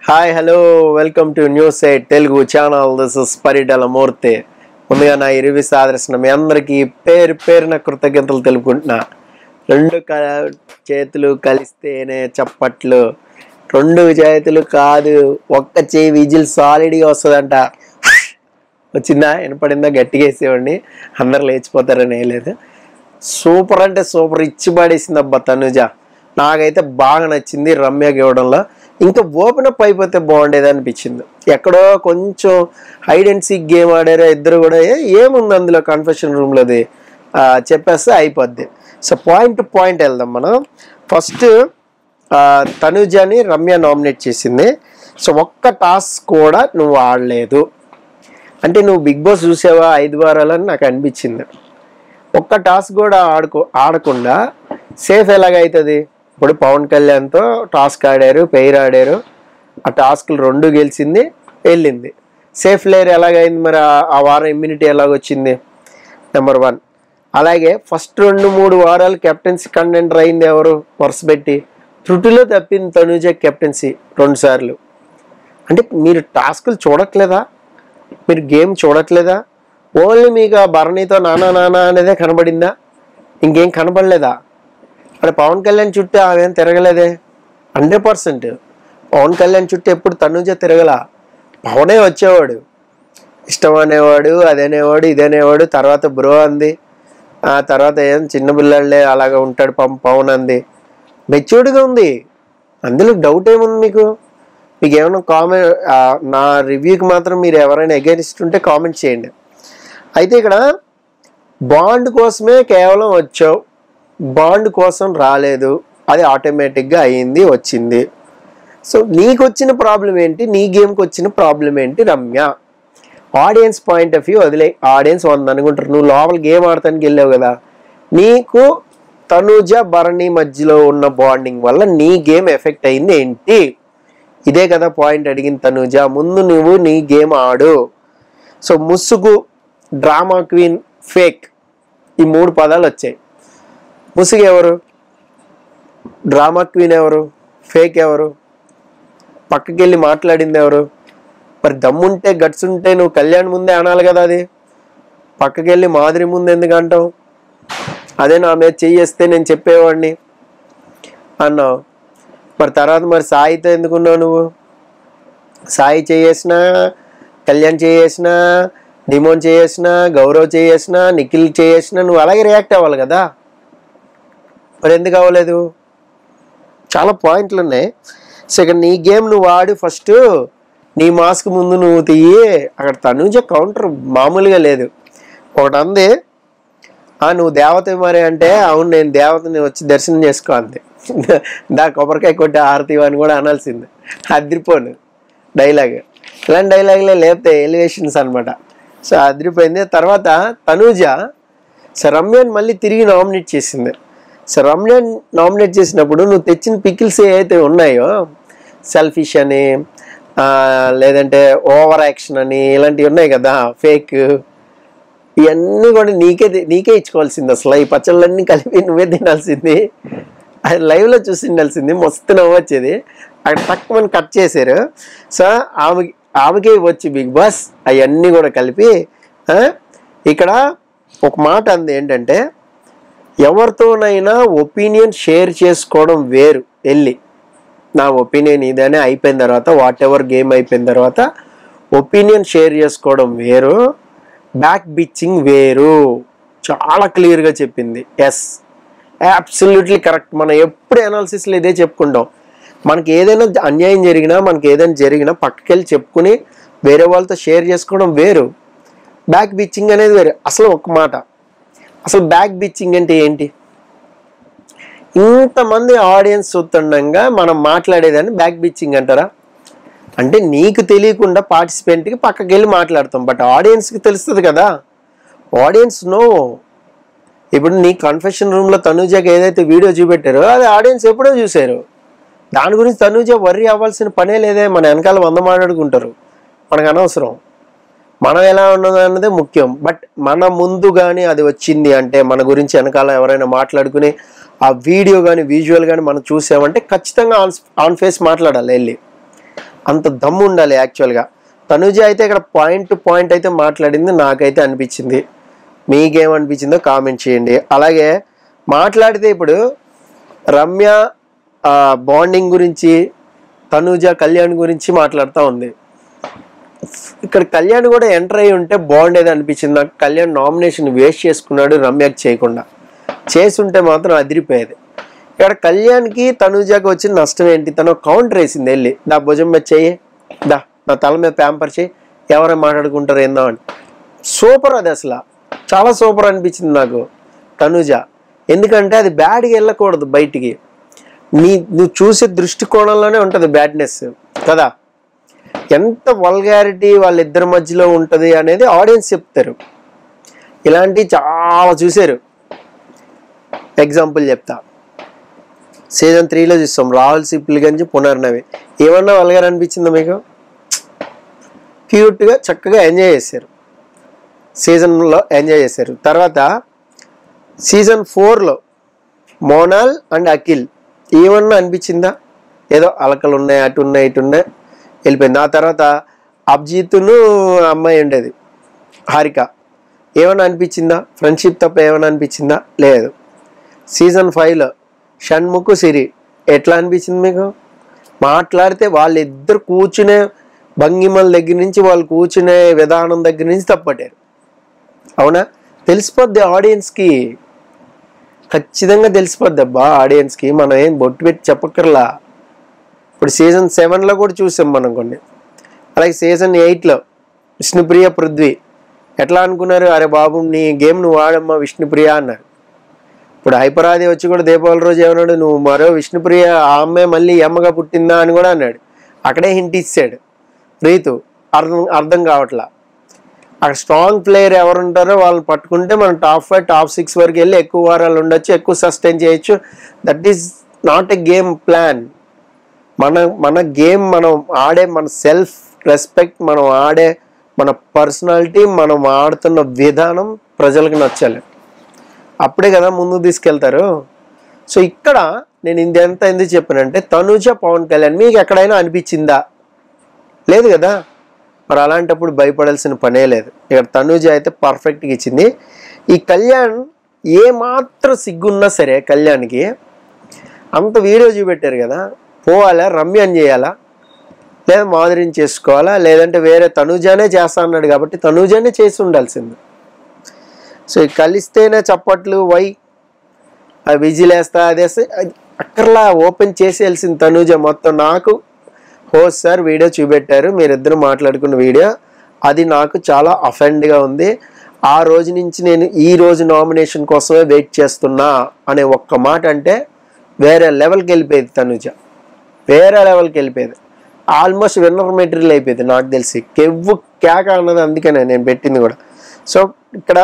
Hi hello welcome to news eight Telugu channel. This is Paritala Murthy. ముందుగా నా ఇరువి సాదర్శన మీ అందరికీ పేరు పేరున కృతజ్ఞతలు తెలుపుకుంటున్నా. రెండు చేతులు కలిస్తేనే చప్పట్లు, రెండు చేతులు కాదు ఒక్క చేయి విజిల్ సాలిడ్గా వస్తుందంట. వచ్చిందా? వినపడిందా? గట్టిగా వేసేవాడిని, అందరు లేచిపోతారని వేయలేదు. సూపర్ అంటే సూపర్ ఇచ్చి పడేసింది అబ్బా తనుజ. నాకైతే బాగా నచ్చింది రమ్యకి ఇవ్వడంలో. ఇంకా ఓపెన్ అప్ అయిపోతే బాగుండేది అనిపించింది. ఎక్కడో కొంచెం హైడ్ అండ్ సీక్ గేమ్ ఆడారు ఇద్దరు కూడా. ఏముంది అందులో కన్ఫెషన్ రూమ్లోది చెప్పేస్తే అయిపోద్ది. సో పాయింట్ టు పాయింట్ వెళ్దాం మనం. ఫస్ట్ తనుజని రమ్య నామినేట్ చేసింది. సో ఒక్క టాస్క్ కూడా నువ్వు ఆడలేదు అంటే నువ్వు బిగ్ బాస్ చూసావా 5 వారాలని నాకు అనిపించింది. ఒక్క టాస్క్ కూడా ఆడకుండా సేఫ్ ఎలాగవుతుంది? ఇప్పుడు పవన్ కళ్యాణ్తో టాస్క్ ఆడారు, పెయిర్ ఆడారు, ఆ టాస్క్లు 2 గెలిచింది, వెళ్ళింది. సేఫ్ లేయర్ ఎలాగైంది మరి? ఆ వారం ఇమ్యూనిటీ ఎలాగొచ్చింది? నెంబర్ 1. అలాగే ఫస్ట్ 2-3 వారాలు కెప్టెన్సీ కంటెండర్ అయింది ఎవరు? వరుస పెట్టి త్రుటిలో తప్పింది తనుజ కెప్టెన్సీ 2 సార్లు. అంటే మీరు టాస్కులు చూడట్లేదా? మీరు గేమ్ చూడట్లేదా? ఓన్లీ మీకు ఆ భరణితో నానా నానా అనేదే కనబడిందా? ఇంకేం కనబడలేదా? అక్కడ పవన్ కళ్యాణ్ చుట్టూ ఆమెం తిరగలేదే. 100% పవన్ కళ్యాణ్ చుట్టూ ఎప్పుడు తనుజ తిరగలా. పవనే వచ్చేవాడు, ఇష్టం అనేవాడు, అదనేవాడు, ఇదనేవాడు. తర్వాత బ్రో అంది, ఆ తర్వాత ఏం చిన్న పిల్లలే అలాగా ఉంటాడు పవన్ అంది. మెచ్యూర్డ్గా ఉంది, అందులో డౌట్ ఏముంది మీకు? మీకు ఏమైనా కామెంట్, నా రివ్యూకి మాత్రం మీరు ఎవరైనా ఎగైనిస్ట్ ఉంటే కామెంట్ చేయండి. అయితే ఇక్కడ బాండ్ కోసమే కేవలం వచ్చావు, బాండ్ కోసం రాలేదు, అది ఆటోమేటిక్గా అయ్యింది, వచ్చింది. సో నీకు వచ్చిన ప్రాబ్లం ఏంటి? నీ గేమ్కి వచ్చిన ప్రాబ్లం ఏంటి Ramya? Audience point of view వదిలే. ఆడియన్స్ 100 అనుకుంటారు, నువ్వు లోపల గేమ్ ఆడటానికి వెళ్ళావు కదా. నీకు తనుజ భరణి మధ్యలో ఉన్న బాండింగ్ వల్ల నీ గేమ్ ఎఫెక్ట్ అయింది ఏంటి? ఇదే కదా పాయింట్ అడిగింది తనుజ. ముందు నువ్వు నీ గేమ్ ఆడు. సో ముసుగు, డ్రామా క్వీన్, ఫేక్, ఈ 3 పదాలు వచ్చాయి. ముసుగు ఎవరు? డ్రామా క్వీన్ ఎవరు? ఫేక్ ఎవరు? పక్కకి వెళ్ళి మాట్లాడింది ఎవరు? మరి దమ్ముంటే గట్స్ ఉంటే నువ్వు కళ్యాణ్ ముందే అనాలి కదా. అది పక్కకి వెళ్ళి మాదిరి ముందు ఎందుకు అంటావు? అదే నా మీద చెయ్యేస్తే నేను చెప్పేవాడిని అన్నావు. మరి తర్వాత మరి సాయితో ఎందుకున్నావు నువ్వు? సాయి చేయేసినా, కళ్యాణ్ చేయేసినా, డిమోన్ చేయేసినా, గౌరవ్ చేయేసినా, నిఖిల్ చేయేసినా నువ్వు అలాగే రియాక్ట్ అవ్వాలి కదా. మరి ఎందుకు అవ్వలేదు? చాలా పాయింట్లు ఉన్నాయి. సో ఇక్కడ నీ గేమ్ నువ్వు ఆడు. ఫస్ట్ నీ మాస్క్ ముందు నువ్వు తీయి. అక్కడ తనుజ కౌంటర్ మామూలుగా లేదు. ఒకటి అంది, నువ్వు దేవత మరి అంటే, అవును నేను దేవతని వచ్చి దర్శనం చేసుకో అంతే. దా కొబ్బరికాయ కొట్టి ఆరతి అని కూడా అనాల్సిందే. అదిరిపోను డైలాగ్. ఇలాంటి డైలాగ్లే లేకపోతే ఎలివేషన్స్ అనమాట. సో అదిరిపోయింది. తర్వాత తనుజ రమ్యని మళ్ళీ తిరిగి నామినేట్ చేసింది. సో రమ్యని నామినేట్ చేసినప్పుడు నువ్వు తెచ్చిన పికిల్స్ ఏవైతే ఉన్నాయో, సెల్ఫిష్ అని, లేదంటే ఓవర్ యాక్షన్ అని, ఇలాంటివి ఉన్నాయి కదా, ఫేక్, ఇవన్నీ కూడా నీకే ఇచ్చుకోవాల్సింది. అసలు ఈ పచ్చళ్ళన్నీ కలిపి నువ్వే తినాల్సింది. అది లైవ్లో చూసి ఉండాల్సింది. మస్తు నవ్వొచ్చేది. అక్కడ తక్కువ కట్ చేశారు. సో ఆమెకే వచ్చి బిగ్ బాస్ అవన్నీ కూడా కలిపి ఇక్కడ ఒక మాట అంది ఏంటంటే, ఎవరితోనైనా ఒపీనియన్ షేర్ చేసుకోవడం వేరు. వెళ్ళి నా ఒపీనియన్ ఇదనే అయిపోయిన తర్వాత, వాట్ ఎవర్ గేమ్ అయిపోయిన తర్వాత ఒపీనియన్ షేర్ చేసుకోవడం వేరు, బ్యాక్ బిచ్చింగ్ వేరు. చాలా క్లియర్గా చెప్పింది. Yes, absolutely correct. మనం ఎప్పుడు అనాలిసిస్లో ఇదే చెప్పుకుంటాం. మనకి ఏదైనా అన్యాయం జరిగినా, మనకి ఏదైనా జరిగినా పక్కకి వెళ్ళి చెప్పుకుని వేరే వాళ్ళతో షేర్ చేసుకోవడం వేరు, బ్యాక్ బిచ్చింగ్ అనేది వేరు. అసలు ఒక మాట, అసలు బ్యాక్ బిచ్చింగ్ అంటే ఏంటి? ఇంతమంది ఆడియన్స్ చూస్తుండగా మనం మాట్లాడేదాన్ని బ్యాక్ బిచ్చింగ్ అంటారా? అంటే నీకు తెలియకుండా పార్టిసిపెంట్కి పక్కకి వెళ్ళి మాట్లాడతాం, బట్ ఆడియన్స్కి తెలుస్తుంది కదా. Audience know. ఇప్పుడు నీ కన్ఫెషన్ రూమ్లో తనుజకి ఏదైతే వీడియో చూపెట్టారో అది ఆడియన్స్ ఎప్పుడో చూశారు. దాని గురించి తనుజ వర్రీ అవ్వాల్సిన పనే లేదే. మన వెనకాల 100 మాట్లాడుకుంటారు, మనకు అనవసరం. మనం ఎలా ఉన్నది అన్నదే ముఖ్యం. బట్ మన ముందు కానీ అది వచ్చింది అంటే, మన గురించి వెనకాల ఎవరైనా మాట్లాడుకుని ఆ వీడియో కానీ విజువల్ కానీ మనం చూసామంటే ఖచ్చితంగా ఆన్ ఫేస్ మాట్లాడాలి వెళ్ళి. అంత దమ్ము ఉండాలి యాక్చువల్గా. తనుజ అయితే ఇక్కడ పాయింట్ టు పాయింట్ అయితే మాట్లాడింది, నాకైతే అనిపించింది. మీకేమనిపించిందో కామెంట్ చేయండి. అలాగే మాట్లాడితే ఇప్పుడు రమ్య బాండింగ్ గురించి, తనుజ కళ్యాణ్ గురించి మాట్లాడుతూ ఉంది. ఇక్కడ కళ్యాణ్ కూడా ఎంటర్ అయ్యి ఉంటే బాగుండేది అనిపించింది నాకు. కళ్యాణ్ నామినేషన్ వేస్ట్ చేసుకున్నాడు రమ్యకి చేయకుండా. చేసి ఉంటే మాత్రం అదిరిపోయేది. ఇక్కడ కళ్యాణ్కి తనుజకి వచ్చిన నష్టం ఏంటి? తను కౌంటర్ వేసింది వెళ్ళి, దా భుజం మీద చెయ్యి, దా నా తల మీద ప్యాంపర్ చేయి, ఎవరైనా మాట్లాడుకుంటారు ఏందో అని. సూపర్, అది అసలు చాలా సూపర్ అనిపించింది నాకు తనుజ. ఎందుకంటే అది బ్యాడ్గా వెళ్ళకూడదు బయటికి, నువ్వు చూసే దృష్టికోణంలోనే ఉంటుంది బ్యాడ్నెస్ కదా. ఎంత వల్గారిటీ వాళ్ళిద్దరి మధ్యలో ఉంటుంది అనేది ఆడియన్స్ చెప్తారు. ఇలాంటివి చాలా చూశారు. ఎగ్జాంపుల్ చెప్తా, సీజన్ 3లో చూస్తాం రాహుల్ సిప్లిగంజ్ పునర్నవి. ఏమన్నా వల్గార్ అనిపించిందా మీకు? క్యూట్గా చక్కగా ఎంజాయ్ చేశారు, సీజన్లో ఎంజాయ్ చేశారు. తర్వాత సీజన్ 4లో మోనాల్ అండ్ అఖిల్ ఏమన్నా అనిపించిందా? ఏదో అలకలు ఉన్నాయి, అటు ఉన్నాయి, ఇటు ఉన్నాయి, వెళ్ళిపోయింది. ఆ తర్వాత అభిజిత్ను అమ్మాయి ఉండేది హారిక, ఏమన్నా అనిపించిందా? ఫ్రెండ్షిప్ తప్ప ఏమన్నా అనిపించిందా? లేదు. సీజన్ 5లో షణ్ముఖ్ సిరి ఎట్లా అనిపించింది మీకు? మాట్లాడితే వాళ్ళిద్దరు కూర్చునే భంగిమల దగ్గర నుంచి, వాళ్ళు కూర్చునే విధానం దగ్గర నుంచి తప్పట్టారు. అవునా? తెలిసిపోద్ది ఆడియన్స్కి, ఖచ్చితంగా తెలిసిపోద్ది అబ్బా ఆడియన్స్కి. మనం ఏం బొట్టు పెట్టి చెప్పక్కర్లా. ఇప్పుడు సీజన్ 7లో కూడా చూసాం మనం కొన్ని. అలాగే సీజన్ 8లో విష్ణుప్రియ పృథ్వీ ఎట్లా అనుకున్నారు? అరే బాబు నీ గేమ్ నువ్వు ఆడమ్మా విష్ణుప్రియ అన్నారు. ఇప్పుడు హైపరాది వచ్చి కూడా దీపావళి రోజు ఏమన్నాడు? నువ్వు మరో విష్ణుప్రియ, ఆ అమ్మాయి మళ్ళీ అమ్మగా పుట్టిందా అని కూడా అన్నాడు. అక్కడే హింట్ ఇచ్చాడు రీతు. అర్థం కావట్లా. అక్కడ స్ట్రాంగ్ ప్లేయర్ ఎవరు ఉంటారో వాళ్ళని పట్టుకుంటే మనం టాప్ 5 టాప్ 6 వరకు వెళ్ళి ఎక్కువ వారాలు ఉండొచ్చు, ఎక్కువ సస్టైన్ చేయొచ్చు. That is not a game plan. మన గేమ్ మనం ఆడే, మన సెల్ఫ్ రెస్పెక్ట్, మనం ఆడే మన పర్సనాలిటీ, మనం ఆడుతున్న విధానం ప్రజలకు నచ్చాలి. అప్పుడే కదా ముందుకు తీసుకెళ్తారు. సో ఇక్కడ నేను ఇదంతా ఎందుకు చెప్పానంటే, తనుజ పవన్ కళ్యాణ్ మీకు ఎక్కడైనా అనిపించిందా? లేదు కదా. మరి అలాంటప్పుడు భయపడాల్సిన పనే లేదు. ఇక్కడ తనుజ అయితే పర్ఫెక్ట్గా ఇచ్చింది. ఈ కళ్యాణ్ ఏమాత్రం సిగ్గున్నా సరే కళ్యాణ్కి అంత వీడియో చూపెట్టారు కదా, పోవాలా రమ్యాన్ని చేయాలా, లేదా మాధురిని చేసుకోవాలా, లేదంటే వేరే తనుజానే చేస్తా అన్నాడు కాబట్టి తనుజానే చేసి ఉండాల్సింది. సో కలిస్తేనే చప్పట్లు వై విజిలేస్తా అదేస్తే అక్కర్లా ఓపెన్ చేసేయాల్సింది తనుజ మొత్తం. నాకు హోస్ట్ సార్ వీడియో చూపెట్టారు, మీరిద్దరు మాట్లాడుకున్న వీడియో, అది నాకు చాలా అఫెండ్గా ఉంది. ఆ రోజు నుంచి నేను ఈ రోజు నామినేషన్ కోసమే వెయిట్ చేస్తున్నా అనే ఒక్క మాట అంటే వేరే లెవెల్కి వెళ్ళిపోయేది తనుజ, వేరే లెవెల్కి వెళ్ళిపోయేది. ఆల్మోస్ట్ విన్నర్ మెటీరియల్ అయిపోయింది నాకు తెలిసి. కెవ్వు క్యాక అన్నది అందుకనే నేను పెట్టింది కూడా. సో ఇక్కడ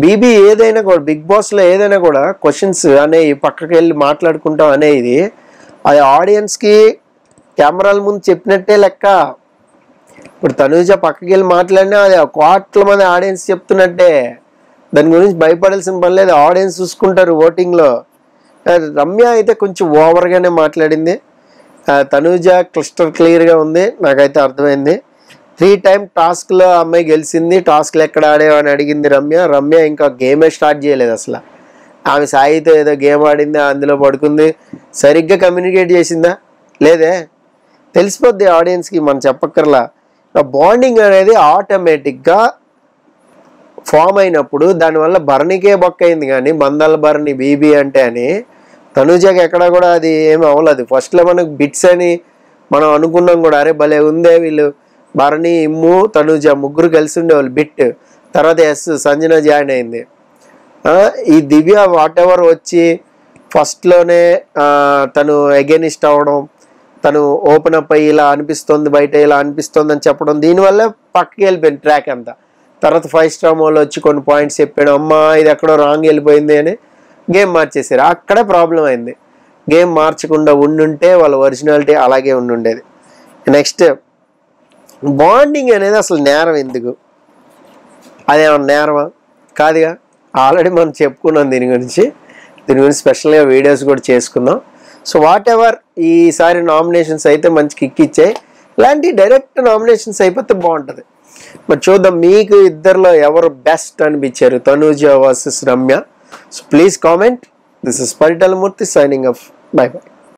బీబీ ఏదైనా కూడా, బిగ్ బాస్లో ఏదైనా కూడా క్వశ్చన్స్ అనేవి పక్కకి వెళ్ళి మాట్లాడుకుంటాం అనేది అది ఆడియన్స్కి కెమెరాల ముందు చెప్పినట్టే లెక్క. ఇప్పుడు తనుజ పక్కకి వెళ్ళి మాట్లాడినా అది కోట్ల మంది ఆడియన్స్ చెప్తున్నట్టే. దాని గురించి భయపడాల్సిన పని లేదు, ఆడియన్స్ చూసుకుంటారు ఓటింగ్లో. రమ్య అయితే కొంచెం ఓవర్గానే మాట్లాడింది. తనుజ క్లియర్గా ఉంది, నాకైతే అర్థమైంది. 3 టైమ్ టాస్క్లో అమ్మాయి గెలిచింది. టాస్క్లు ఎక్కడ ఆడేవని అడిగింది రమ్య ఇంకా గేమే స్టార్ట్ చేయలేదు అసలు. ఆమె సాయితో ఏదో గేమ్ ఆడింది, అందులో పడుకుంది. సరిగ్గా కమ్యూనికేట్ చేసిందా? లేదే. తెలిసిపోద్ది ఆడియన్స్కి, మనం చెప్పక్కర్లా. బాండింగ్ అనేది ఆటోమేటిక్గా ఫామ్ అయినప్పుడు దానివల్ల భరణికే బొక్క అయింది, కానీ బంధాల భరణి బీబీ అంటే అని తనుజకి ఎక్కడ కూడా అది ఏమి అవ్వలేదు. ఫస్ట్లో మనకు బిట్స్ అని మనం అనుకున్నాం కూడా, అరే భలే ఉందే వీళ్ళు భరణి, ఇమ్ము, తనుజ ముగ్గురు కలిసి ఉండేవాళ్ళు బిట్. తర్వాత సంజన జాయిన్ అయింది. ఈ దివ్య వాట్ ఎవర్ వచ్చి ఫస్ట్లోనే తను అగెనిస్ట్ అవ్వడం, తను ఓపెన్ అప్ అయ్యి ఇలా అనిపిస్తుంది, బయట ఇలా అనిపిస్తుంది అని చెప్పడం, దీనివల్ల పక్కకి వెళ్ళిపోయింది ట్రాక్ అంతా. తర్వాత 5 స్టార్ వాళ్ళు వచ్చి కొన్ని పాయింట్స్ చెప్పాడు, అమ్మా ఇది ఎక్కడో రాంగ్ వెళ్ళిపోయింది అని గేమ్ మార్చేసారు. అక్కడే ప్రాబ్లం అయింది. గేమ్ మార్చకుండా ఉండుంటే వాళ్ళ ఒరిజినాలిటీ అలాగే ఉండుండేది. నెక్స్ట్ బాండింగ్ అనేది అసలు నేరం ఎందుకు? అదేమన్నా నేరమా? కాదుగా. ఆల్రెడీ మనం చెప్పుకున్నాం దీని గురించి స్పెషల్గా వీడియోస్ కూడా చేసుకుందాం. సో వాట్ ఎవర్ ఈసారి నామినేషన్స్ అయితే మంచి కిక్ ఇచ్చాయి. ఇలాంటి డైరెక్ట్ నామినేషన్స్ అయిపోతే బాగుంటుంది. మరి చూద్దాం మీకు ఇద్దరిలో ఎవరు బెస్ట్ అనిపించారు, Tanuja versus Ramya. So please comment. This is Paritala Murthy signing off. Bye by.